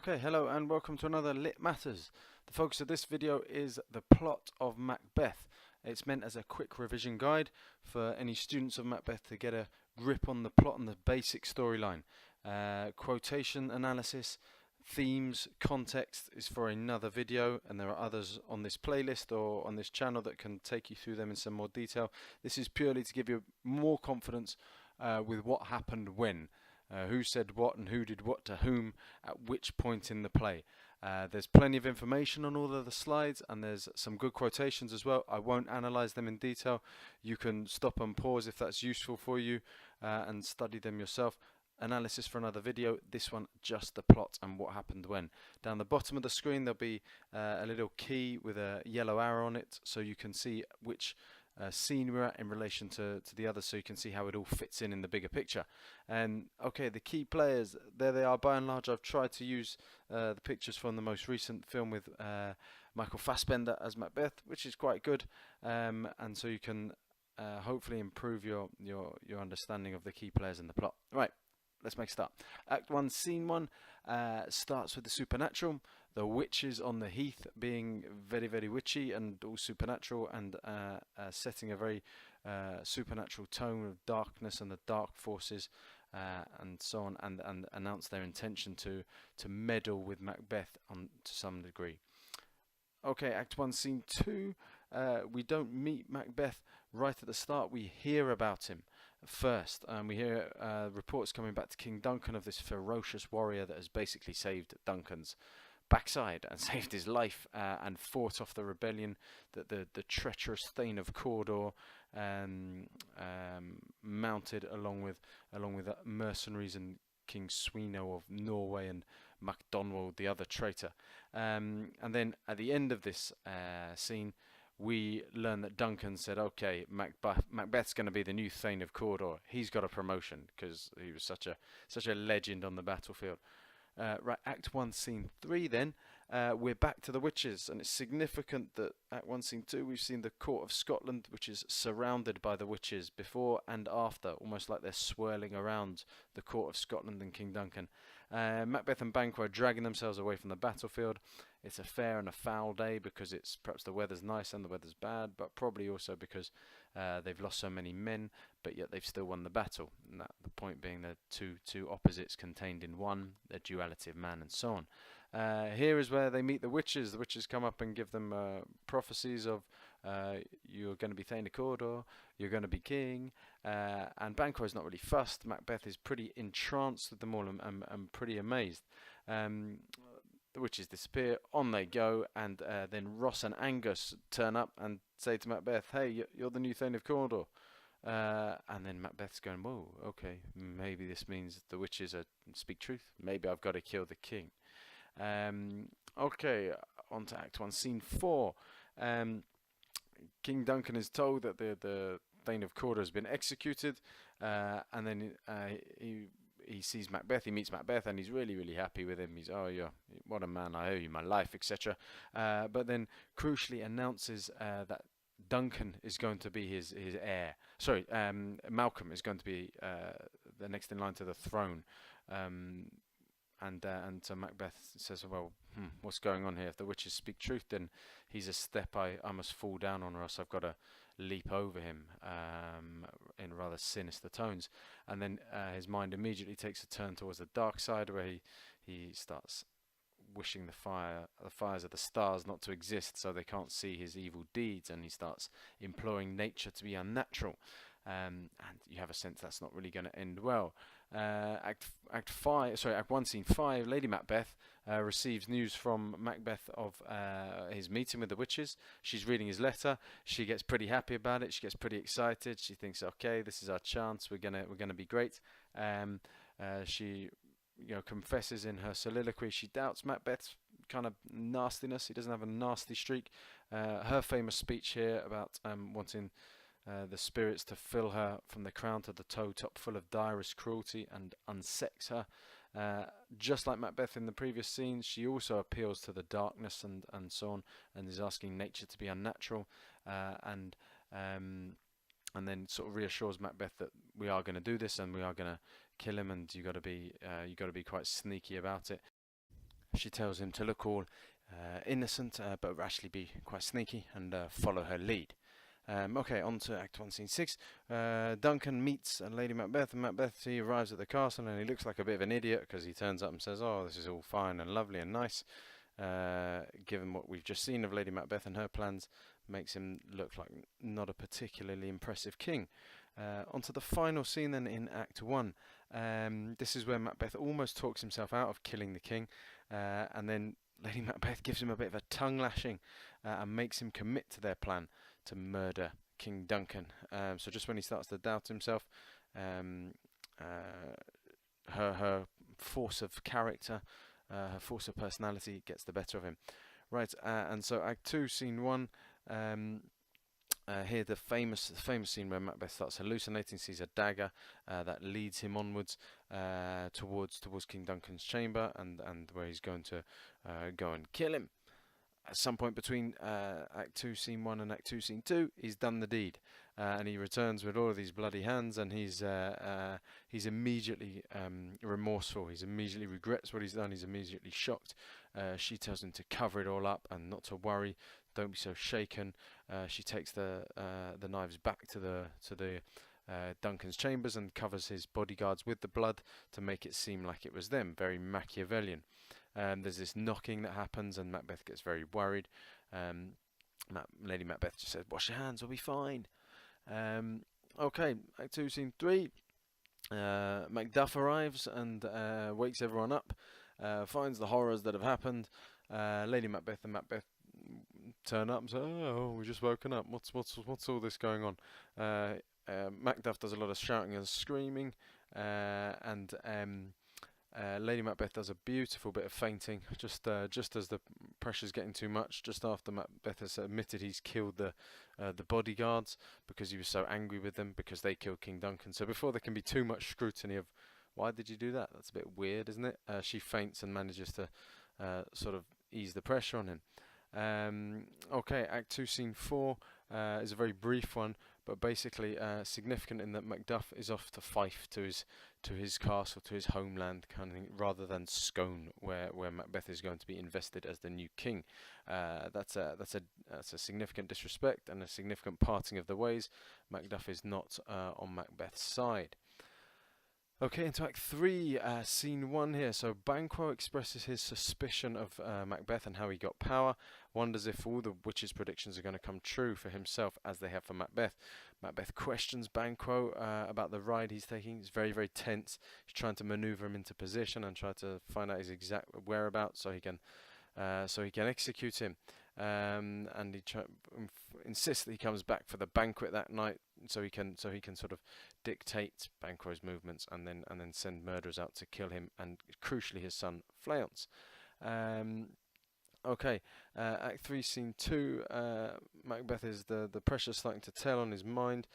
Okay, hello and welcome to another Lit Matters. The focus of this video is the plot of Macbeth. It's meant as a quick revision guide for any students of Macbeth to get a grip on the plot and the basic storyline. Quotation analysis, themes, context is for another video, and there are others on this playlist or on this channel that can take you through them in some more detail. This is purely to give you more confidence with what happened when. Who said what and who did what to whom at which point in the play. There's plenty of information on all of the slides, and there's some good quotations as well. I won't analyze them in detail. You can stop and pause if that's useful for you and study them yourself. Analysis for another video. This one just the plot and what happened when. Down the bottom of the screen there'll be a little key with a yellow arrow on it, so you can see which scene we're at in relation to the others, so you can see how it all fits in the bigger picture. And okay, the key players, there they are. By and large, I've tried to use the pictures from the most recent film with Michael Fassbender as Macbeth, which is quite good, and so you can hopefully improve your understanding of the key players in the plot. Right, let's make a start. Act 1, Scene 1 starts with the supernatural. The witches on the heath being very, very witchy and all supernatural, and setting a very supernatural tone of darkness and the dark forces and so on, and announce their intention to meddle with Macbeth to some degree. Okay, Act 1, Scene 2. We don't meet Macbeth right at the start. We hear about him first, and we hear reports coming back to King Duncan of this ferocious warrior that has basically saved Duncan's backside and saved his life and fought off the rebellion that the treacherous Thane of Cawdor mounted along with mercenaries and King Sweno of Norway and MacDonald, the other traitor. And then at the end of this scene, we learn that Duncan said, okay, Macbeth's going to be the new Thane of Cawdor. He's got a promotion because he was such a legend on the battlefield. Right, Act 1, Scene 3 then, we're back to the witches, and it's significant that Act 1, Scene 2, we've seen the court of Scotland, which is surrounded by the witches before and after, almost like they're swirling around the court of Scotland and King Duncan. Macbeth and Banquo are dragging themselves away from the battlefield. It's a fair and a foul day because it's perhaps the weather's nice and the weather's bad, but probably also because they've lost so many men, but yet they've still won the battle. And the point being they're two opposites contained in one, the duality of man and so on. Here is where they meet the witches. The witches come up and give them prophecies of you're going to be Thane of Cawdor, you're going to be king, and Banquo is not really fussed. Macbeth is pretty entranced with them all and pretty amazed. The witches disappear, on they go, and then Ross and Angus turn up and say to Macbeth, hey, you're the new Thane of Cawdor. And then Macbeth's going, whoa, okay, maybe this means the witches speak truth. Maybe I've got to kill the king. Okay, on to Act 1, Scene 4. King Duncan is told that the Thane of Cawdor has been executed, and then he sees Macbeth, he meets Macbeth, and he's really, really happy with him. He's, oh, what a man, I owe you my life, etc. But then crucially announces that Duncan is going to be his heir. Sorry, Malcolm is going to be the next in line to the throne. And so Macbeth says, well, what's going on here? If the witches speak truth, then he's a step I must fall down on, or else I've got to leap over him, in rather sinister tones. And then his mind immediately takes a turn towards the dark side, where he starts wishing the fires of the stars not to exist so they can't see his evil deeds, and he starts imploring nature to be unnatural. And you have a sense that's not really going to end well. Act 1, Scene 5, Lady Macbeth receives news from Macbeth of his meeting with the witches. She's reading his letter. She gets pretty happy about it. She gets pretty excited. She thinks, okay, this is our chance. We're gonna be great. She confesses in her soliloquy she doubts Macbeth's kind of nastiness. He doesn't have a nasty streak. Her famous speech here about wanting the spirits to fill her from the crown to the toe top full of direst cruelty and unsex her. Just like Macbeth in the previous scenes, she also appeals to the darkness and so on, and is asking nature to be unnatural, and then sort of reassures Macbeth that we are going to do this and we are going to kill him, and you got to be quite sneaky about it. She tells him to look all innocent, but actually be quite sneaky and follow her lead. Okay, on to Act 1, Scene 6. Duncan meets Lady Macbeth, and Macbeth, he arrives at the castle, and he looks like a bit of an idiot because he turns up and says, "Oh, this is all fine and lovely and nice." Given what we've just seen of Lady Macbeth and her plans, makes him look like not a particularly impressive king. Onto the final scene then in Act 1. This is where Macbeth almost talks himself out of killing the king, and then Lady Macbeth gives him a bit of a tongue lashing and makes him commit to their plan to murder King Duncan. So just when he starts to doubt himself, her force of character, her force of personality gets the better of him. Right, and so Act 2, Scene 1. Here the famous scene where Macbeth starts hallucinating, sees a dagger that leads him onwards towards King Duncan's chamber, and where he's going to go and kill him. At some point between Act 2, Scene 1 and Act 2, Scene 2, he's done the deed. And he returns with all of these bloody hands, and he's immediately remorseful. He immediately regrets what he's done. He's immediately shocked. She tells him to cover it all up and not to worry. Don't be so shaken. She takes the knives back to the Duncan's chambers and covers his bodyguards with the blood to make it seem like it was them. Very Machiavellian. There's this knocking that happens, and Macbeth gets very worried. Lady Macbeth just says, "Wash your hands, we'll be fine." Okay, Act 2, Scene 3. Macduff arrives and wakes everyone up, finds the horrors that have happened. Lady Macbeth and Macbeth turn up and say, "Oh, we've just woken up. What's all this going on?" Macduff does a lot of shouting and screaming, and Lady Macbeth does a beautiful bit of fainting, just as the pressure's getting too much. Just after Macbeth has admitted he's killed the bodyguards because he was so angry with them because they killed King Duncan. So before there can be too much scrutiny of why did you do that, that's a bit weird, isn't it? She faints and manages to sort of ease the pressure on him. Okay, Act 2, Scene 4 is a very brief one, but basically significant in that Macduff is off to Fife, to his castle, to his homeland, kind of thing, rather than Scone, where Macbeth is going to be invested as the new king. That's a significant disrespect and a significant parting of the ways. Macduff is not on Macbeth's side. Okay, into Act 3, Scene 1 here. So Banquo expresses his suspicion of Macbeth and how he got power, wonders if all the witch's predictions are going to come true for himself as they have for Macbeth. Macbeth questions Banquo about the ride he's taking. He's very, very tense. He's trying to maneuver him into position and try to find out his exact whereabouts so he can execute him. And he insists that he comes back for the banquet that night, so he can sort of dictate Banquo's movements and then send murderers out to kill him and crucially his son Fleance. Okay, Act 3, Scene 2. Macbeth is the pressure starting to tell on his mind.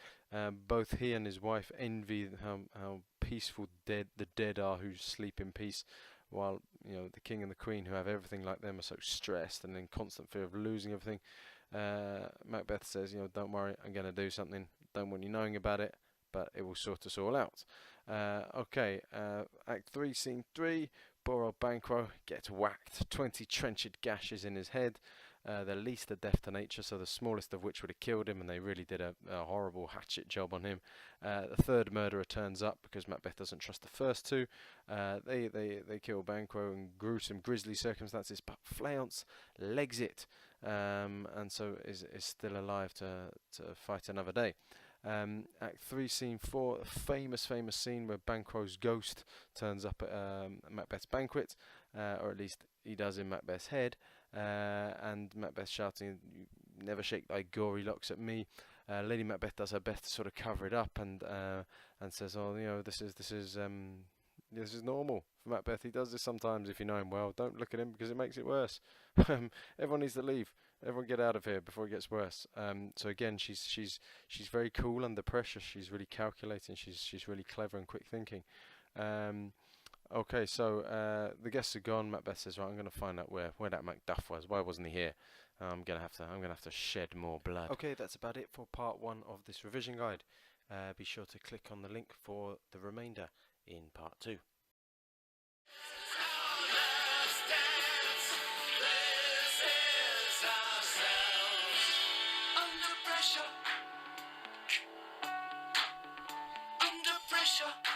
Both he and his wife envy how peaceful the dead are who sleep in peace, while the king and the queen, who have everything like them, are so stressed and in constant fear of losing everything. Macbeth says, "Don't worry, I'm going to do something. Don't want you knowing about it, but it will sort us all out." Okay, Act 3, Scene 3. Poor old Banquo gets whacked. 20 trenched gashes in his head. The least a death to nature, so the smallest of which would have killed him, and they really did a horrible hatchet job on him. The third murderer turns up because Macbeth doesn't trust the first two. They kill Banquo in gruesome, grisly circumstances, but Fleance legs it, and so is still alive to fight another day. Act 3, Scene 4, a famous scene where Banquo's ghost turns up at Macbeth's banquet, or at least he does in Macbeth's head, and Macbeth shouting, "You never shake thy gory locks at me." Lady Macbeth does her best to sort of cover it up and says, "Oh, this is normal for Macbeth. He does this sometimes if you know him well. Don't look at him because it makes it worse." Everyone needs to leave. Everyone get out of here before it gets worse. So again, she's very cool under pressure. She's really calculating. She's really clever and quick thinking. Okay, so the guests are gone. Macbeth says, "Right, I'm going to find out where that Macduff was. Why wasn't he here? I'm gonna have to shed more blood." Okay, that's about it for part 1 of this revision guide. Be sure to click on the link for the remainder in part 2. pressure.